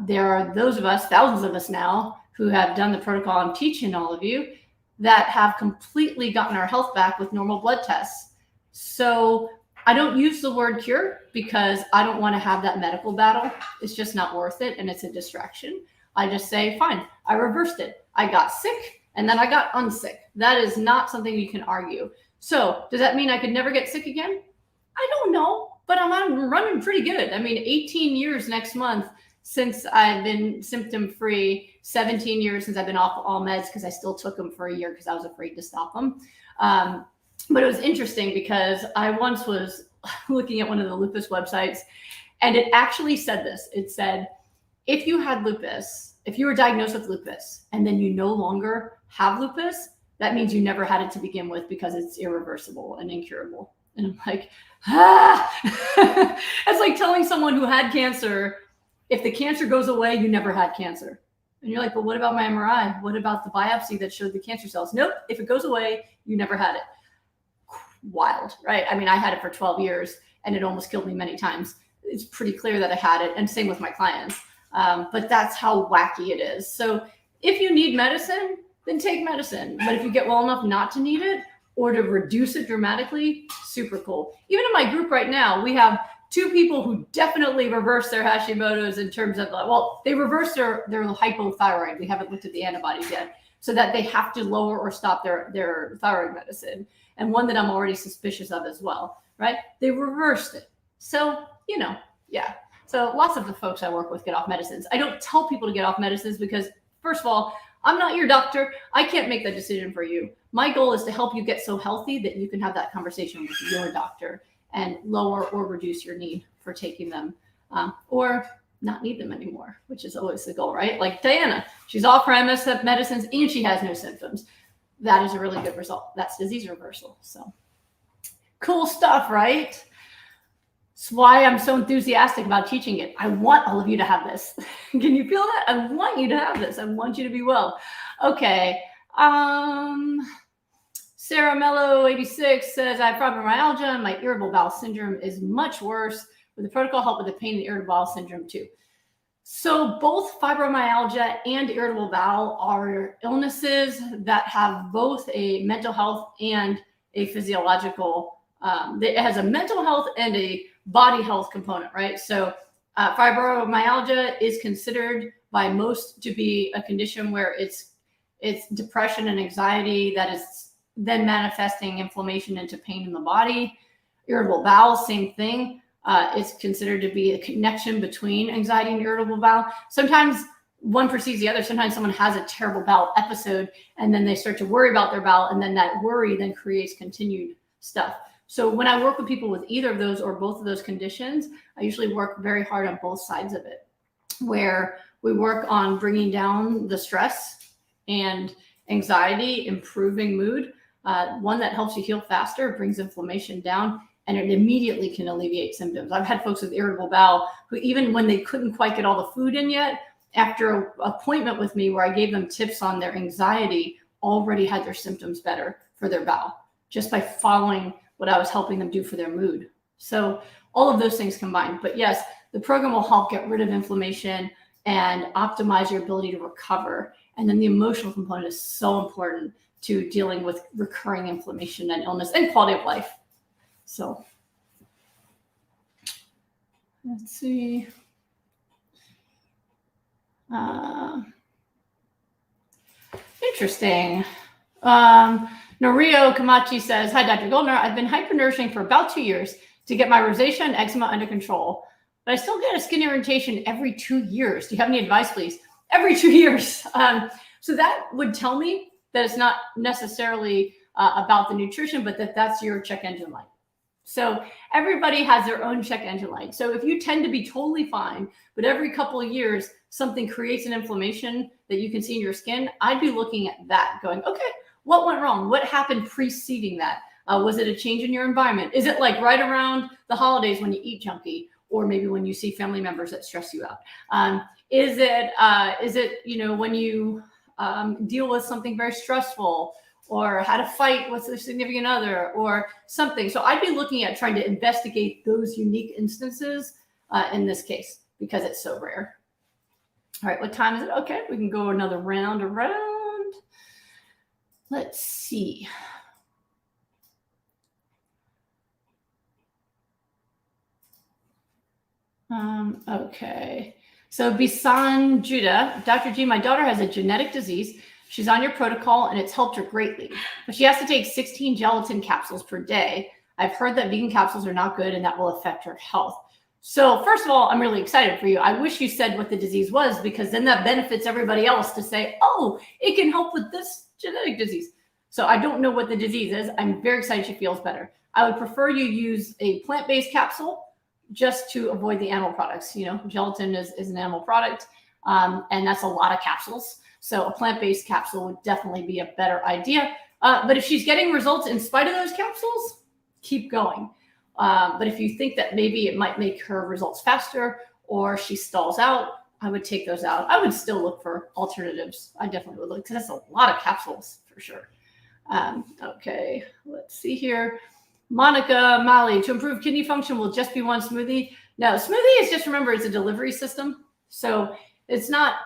there are those of us, thousands of us now, who have done the protocol I'm teaching all of you, that have completely gotten our health back with normal blood tests. So I don't use the word cure because I don't want to have that medical battle. It's just not worth it, and it's a distraction. I just say, fine, I reversed it. I got sick, and then I got unsick. That is not something you can argue. So does that mean I could never get sick again? I don't know, but I'm running pretty good. I mean, 18 years next month since I've been symptom-free, 17 years since I've been off all meds because I still took them for a year because I was afraid to stop them. But it was interesting because I once was looking at one of the lupus websites, and it actually said this. It said, if you had lupus, if you were diagnosed with lupus and then you no longer have lupus, that means you never had it to begin with because it's irreversible and incurable. And I'm like, It's like telling someone who had cancer, if the cancer goes away, you never had cancer. And you're like, but what about my MRI? What about the biopsy that showed the cancer cells? Nope. If it goes away, you never had it. Wild, right? I mean, I had it for 12 years and it almost killed me many times. It's pretty clear that I had it, and same with my clients. But that's how wacky it is. So if you need medicine, then take medicine. But if you get well enough not to need it or to reduce it dramatically, super cool. Even in my group right now, we have 2 people who definitely reverse their Hashimoto's in terms of, well, they reverse their hypothyroid. We haven't looked at the antibodies yet. so that they have to lower or stop their thyroid medicine. And one that I'm already suspicious of as well, right? They reversed it. So, yeah. So lots of the folks I work with get off medicines. I don't tell people to get off medicines because, first of all, I'm not your doctor. I can't make that decision for you. My goal is to help you get so healthy that you can have that conversation with your doctor and lower or reduce your need for taking them, or not need them anymore, which is always the goal, right? Like Diana, she's off her MS medicines and she has no symptoms. That is a really good result. That's disease reversal. So cool stuff, right? That's why I'm so enthusiastic about teaching it. I want all of you to have this. Can you feel that? I want you to have this. I want you to be well. Okay. Sarah Mello 86 says, I have fibromyalgia and my irritable bowel syndrome is much worse. Would the protocol help with the pain and irritable bowel syndrome too? So both fibromyalgia and irritable bowel are illnesses that have both a mental health and a physiological, it has a mental health and a body health component, right? So fibromyalgia is considered by most to be a condition where it's depression and anxiety that is then manifesting inflammation into pain in the body. Irritable bowel, same thing. It's considered to be a connection between anxiety and irritable bowel. Sometimes one precedes the other. Sometimes someone has a terrible bowel episode and then they start to worry about their bowel, and then that worry then creates continued stuff. So when I work with people with either of those or both of those conditions, I usually work very hard on both sides of it, where we work on bringing down the stress and anxiety, improving mood. One that helps you heal faster, brings inflammation down, and it immediately can alleviate symptoms. I've had folks with irritable bowel who, even when they couldn't quite get all the food in yet, after an appointment with me where I gave them tips on their anxiety, already had their symptoms better for their bowel just by following what I was helping them do for their mood. So all of those things combined. But yes, the program will help get rid of inflammation and optimize your ability to recover. And then the emotional component is so important to dealing with recurring inflammation and illness and quality of life. So let's see. Interesting. Norio Kamachi says, hi, Dr. Goldner. I've been hypernourishing for about 2 years to get my rosacea and eczema under control, but I still get a skin irritation every 2 years. Do you have any advice, please? Every 2 years. So that would tell me that it's not necessarily about the nutrition, but that's your check engine light. So everybody has their own check engine light. So if you tend to be totally fine, but every couple of years, something creates an inflammation that you can see in your skin, I'd be looking at that going, okay, what went wrong? What happened preceding that? Was it a change in your environment? Is it like right around the holidays when you eat junky, or maybe when you see family members that stress you out? Is it when you deal with something very stressful, or had a fight with a significant other or something? So I'd be looking at trying to investigate those unique instances in this case, because it's so rare. All right, what time is it? Okay, we can go another round around. Let's see. Okay, so Bisan Judah, Dr. G, my daughter has a genetic disease. She's on your protocol and it's helped her greatly, but she has to take 16 gelatin capsules per day. I've heard that vegan capsules are not good and that will affect her health. So first of all, I'm really excited for you. I wish you said what the disease was, because then that benefits everybody else to say, oh, it can help with this genetic disease. So I don't know what the disease is. I'm very excited she feels better. I would prefer you use a plant-based capsule just to avoid the animal products. Gelatin is an animal product, and that's a lot of capsules. So a plant-based capsule would definitely be a better idea. But if she's getting results in spite of those capsules, keep going. But if you think that maybe it might make her results faster or she stalls out, I would take those out. I would still look for alternatives. I definitely would look, because that's a lot of capsules for sure. Okay, let's see here. Monica Mali, to improve kidney function will just be one smoothie. No, smoothie is just, remember, it's a delivery system. So it's not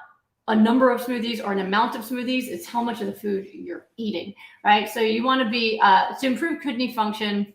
a number of smoothies or an amount of smoothies. It's how much of the food you're eating, right? So you want to be, to improve kidney function,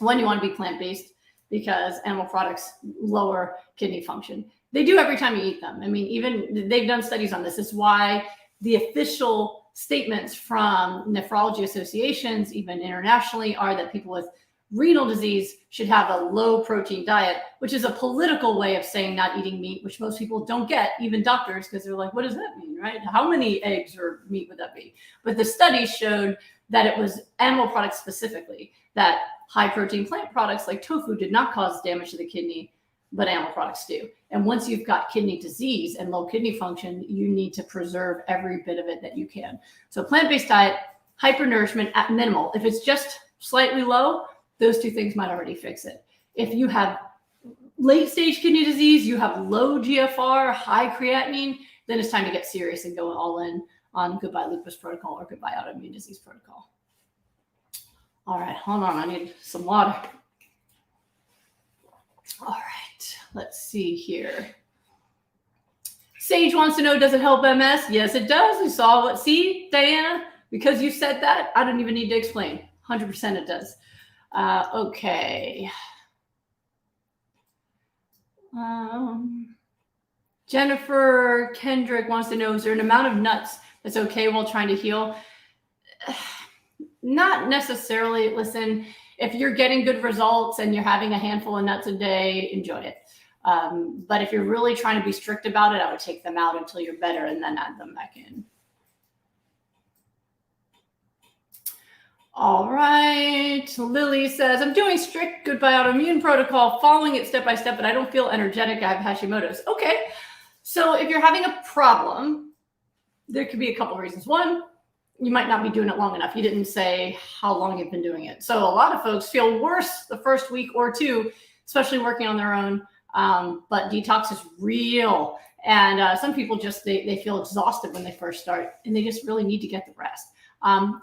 one, you want to be plant-based, because animal products lower kidney function. They do every time you eat them. I mean, even they've done studies on this. It's why the official statements from nephrology associations, even internationally, are that people with renal disease should have a low protein diet, which is a political way of saying not eating meat, which most people don't get, even doctors, because they're like, what does that mean, right? How many eggs or meat would that be? But the study showed that it was animal products specifically, that high protein plant products like tofu did not cause damage to the kidney, but animal products do. And once you've got kidney disease and low kidney function, you need to preserve every bit of it that you can. So plant-based diet, hypernourishment at minimal. If it's just slightly low, those two things might already fix it. If you have late stage kidney disease, you have low GFR, high creatinine, then it's time to get serious and go all in on Goodbye Lupus protocol or Goodbye Autoimmune Disease protocol. All right, hold on, I need some water. All right, let's see here. Sage wants to know, does it help MS? Yes, it does. We saw what, see, Diana, because you said that, I don't even need to explain. 100% it does. Okay. Jennifer Kendrick wants to know, is there an amount of nuts that's okay while trying to heal? Not necessarily. Listen, if you're getting good results and you're having a handful of nuts a day, enjoy it. But if you're really trying to be strict about it, I would take them out until you're better and then add them back in. All right. Lily says, I'm doing strict Goodbye Autoimmune protocol, following it step by step, but I don't feel energetic. I have Hashimoto's. Okay. So if you're having a problem, there could be a couple of reasons. One, you might not be doing it long enough. You didn't say how long you've been doing it. So a lot of folks feel worse the first week or two, especially working on their own. But detox is real. And some people just, they feel exhausted when they first start, and they just really need to get the rest.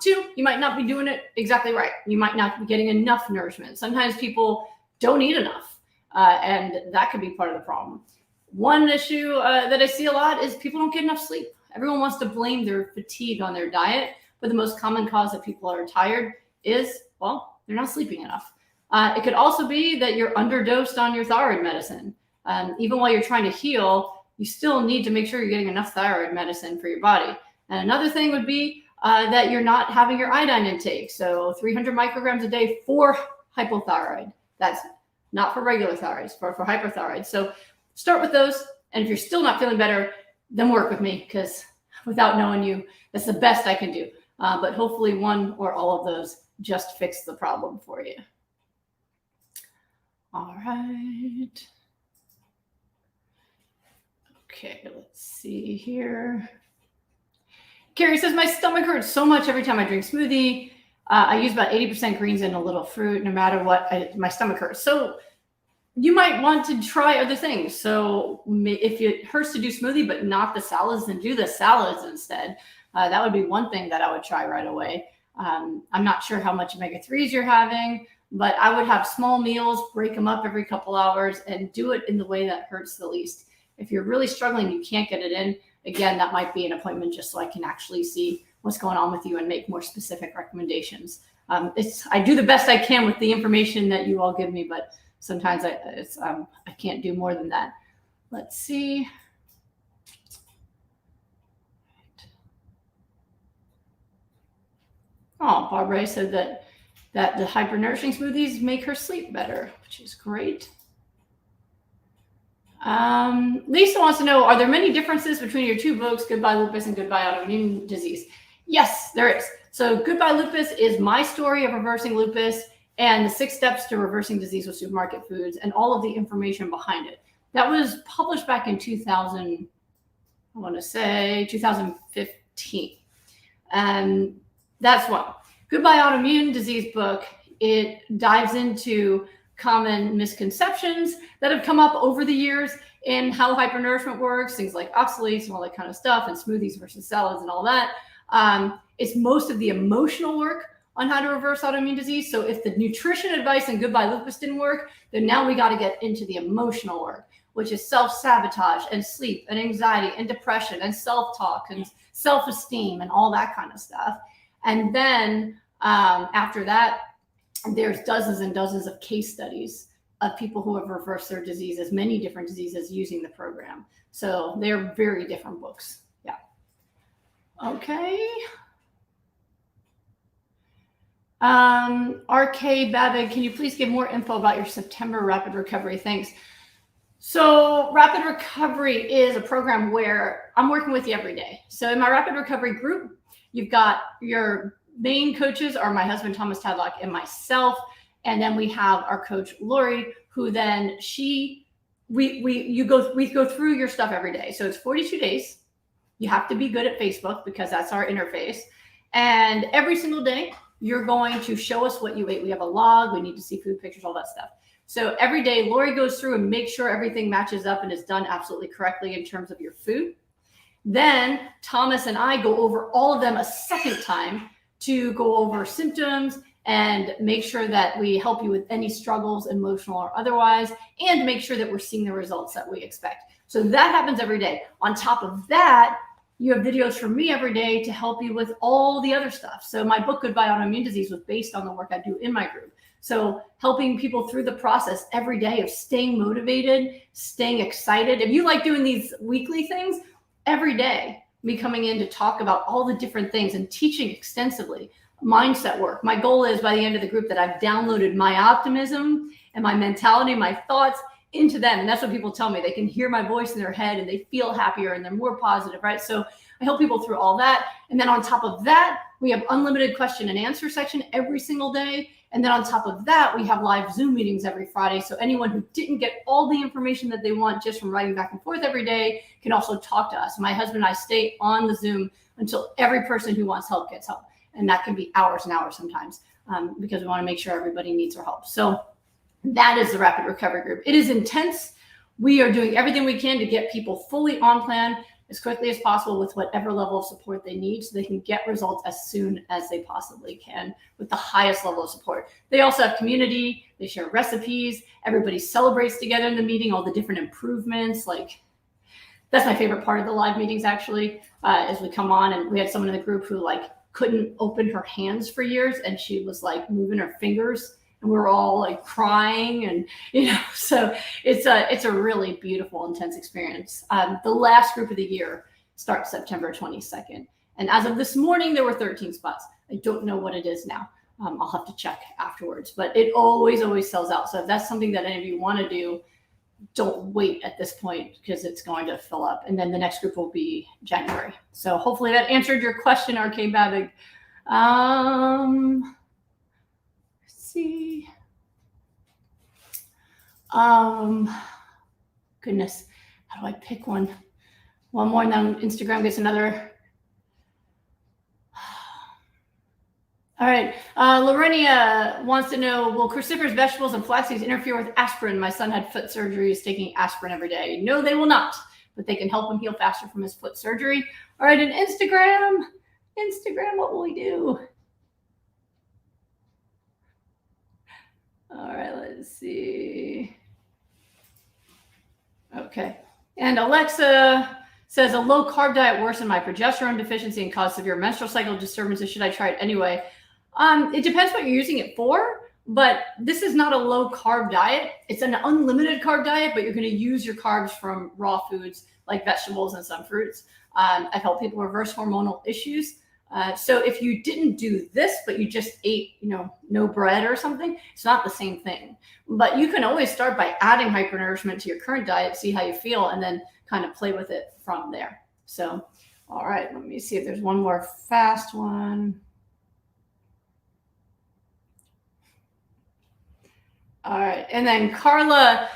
Two, you might not be doing it exactly right. You might not be getting enough nourishment. Sometimes people don't eat enough, and that could be part of the problem. One issue that I see a lot is people don't get enough sleep. Everyone wants to blame their fatigue on their diet, but the most common cause that people are tired is, well, they're not sleeping enough. It could also be that you're underdosed on your thyroid medicine. Even while you're trying to heal, you still need to make sure you're getting enough thyroid medicine for your body. And another thing would be that you're not having your iodine intake. So 300 micrograms a day for hypothyroid. That's not for regular thyroid, for hyperthyroid. So start with those. And if you're still not feeling better, then work with me, because without knowing you, that's the best I can do. But hopefully one or all of those just fix the problem for you. All right. Okay, let's see here. Carrie says, my stomach hurts so much every time I drink smoothie. I use about 80% greens and a little fruit. No matter what, my stomach hurts. So you might want to try other things. So if it hurts to do smoothie, but not the salads, then do the salads instead. That would be one thing that I would try right away. I'm not sure how much omega-3s you're having, but I would have small meals, break them up every couple hours, and do it in the way that hurts the least. If you're really struggling, you can't get it in, again, that might be an appointment just so I can actually see what's going on with you and make more specific recommendations. I do the best I can with the information that you all give me, but sometimes I can't do more than that. Let's see. Oh, Barbara said that the hypernourishing smoothies make her sleep better, which is great. Lisa wants to know, are there many differences between your two books, Goodbye Lupus and Goodbye Autoimmune Disease? Yes, there is. So Goodbye Lupus is my story of reversing lupus and the 6 steps to reversing disease with supermarket foods and all of the information behind it. That was published back in 2015. And that's one. Goodbye Autoimmune Disease book, it dives into common misconceptions that have come up over the years in how hypernourishment works, things like oxalates and all that kind of stuff, and smoothies versus salads and all that. It's most of the emotional work on how to reverse autoimmune disease. So if the nutrition advice in Goodbye Lupus didn't work, then now we got to get into the emotional work, which is self-sabotage and sleep and anxiety and depression and self-talk and self-esteem and all that kind of stuff. And then after that, there's dozens and dozens of case studies of people who have reversed their diseases, many different diseases, using the program. So they're very different books. Yeah. Okay. RK Babig, can you please give more info about your September Rapid Recovery? Thanks. So Rapid Recovery is a program where I'm working with you every day. So in my Rapid Recovery group, you've got your main coaches are my husband, Thomas Tadlock, and myself. And then we have our coach, Lori, who then we go through your stuff every day. So it's 42 days. You have to be good at Facebook because that's our interface. And every single day, you're going to show us what you ate. We have a log. We need to see food pictures, all that stuff. So every day, Lori goes through and makes sure everything matches up and is done absolutely correctly in terms of your food. Then Thomas and I go over all of them a second time to go over symptoms and make sure that we help you with any struggles, emotional or otherwise, and make sure that we're seeing the results that we expect. So that happens every day. On top of that, you have videos from me every day to help you with all the other stuff. So my book, Goodbye Autoimmune Disease, was based on the work I do in my group. So helping people through the process every day of staying motivated, staying excited. If you like doing these weekly things, every day, me coming in to talk about all the different things and teaching extensively mindset work. My goal is by the end of the group that I've downloaded my optimism and my mentality, my thoughts into them. And that's what people tell me. They can hear my voice in their head and they feel happier and they're more positive, right? So I help people through all that. And then on top of that, we have unlimited question and answer section every single day. And then on top of that, we have live Zoom meetings every Friday. So anyone who didn't get all the information that they want just from writing back and forth every day can also talk to us. My husband and I stay on the Zoom until every person who wants help gets help. And that can be hours and hours sometimes because we want to make sure everybody needs our help. So that is the Rapid Recovery Group. It is intense. We are doing everything we can to get people fully on plan as quickly as possible with whatever level of support they need so they can get results as soon as they possibly can with the highest level of support. They also have community. They share recipes. Everybody celebrates together in the meeting, all the different improvements. Like, that's my favorite part of the live meetings, actually, as we come on. And we had someone in the group who couldn't open her hands for years, and she was moving her fingers. And we were all crying, and so it's a really beautiful, intense experience. The last group of the year starts September 22nd, and as of this morning, there were 13 spots. I don't know what it is now. I'll have to check afterwards, but it always sells out. So if that's something that any of you want to do, don't wait at this point because it's going to fill up. And then the next group will be January. So hopefully that answered your question, RK Babig. See. Goodness, how do I pick one more, and then Instagram gets another. All right, Lorenia wants to know, will cruciferous vegetables and flax seeds interfere with aspirin? My son had foot surgery, is taking aspirin every day. No, they will not, but they can help him heal faster from his foot surgery. All right, and Instagram, what will we do? All right, let's see. Okay. And Alexa says, a low carb diet worsened my progesterone deficiency and caused severe menstrual cycle disturbances. Should I try it anyway? It depends what you're using it for, but this is not a low carb diet. It's an unlimited carb diet, but you're going to use your carbs from raw foods like vegetables and some fruits. I've helped people reverse hormonal issues. So if you didn't do this, but you just ate, no bread or something, it's not the same thing. But you can always start by adding hypernourishment to your current diet, see how you feel, and then kind of play with it from there. So, all right, let me see if there's one more fast one. All right, and then Carla,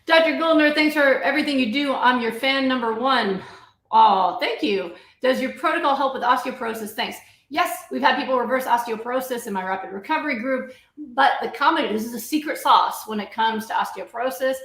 Dr. Goldner, thanks for everything you do. I'm your fan number one. Oh, thank you. Does your protocol help with osteoporosis? Thanks. Yes, we've had people reverse osteoporosis in my rapid recovery group, but this is a secret sauce when it comes to osteoporosis,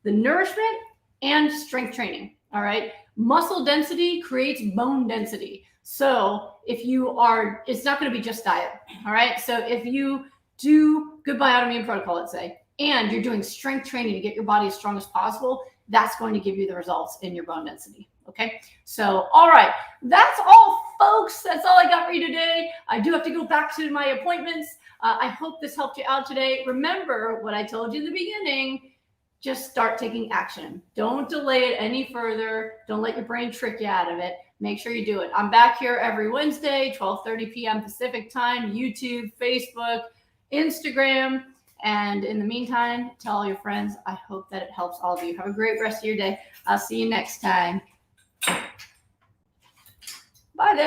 the nourishment and strength training. All right. Muscle density creates bone density. So it's not going to be just diet. All right. So if you do Goodbye Autoimmune protocol, let's say, and you're doing strength training to get your body as strong as possible, that's going to give you the results in your bone density. Okay. So, all right. That's all, folks. That's all I got for you today. I do have to go back to my appointments. I hope this helped you out today. Remember what I told you in the beginning. Just start taking action. Don't delay it any further. Don't let your brain trick you out of it. make sure you do it. I'm back here every Wednesday, 12:30 p.m. Pacific time, YouTube, Facebook, Instagram. And in the meantime, tell all your friends. I hope that it helps all of you. Have a great rest of your day. I'll see you next time. Bye there.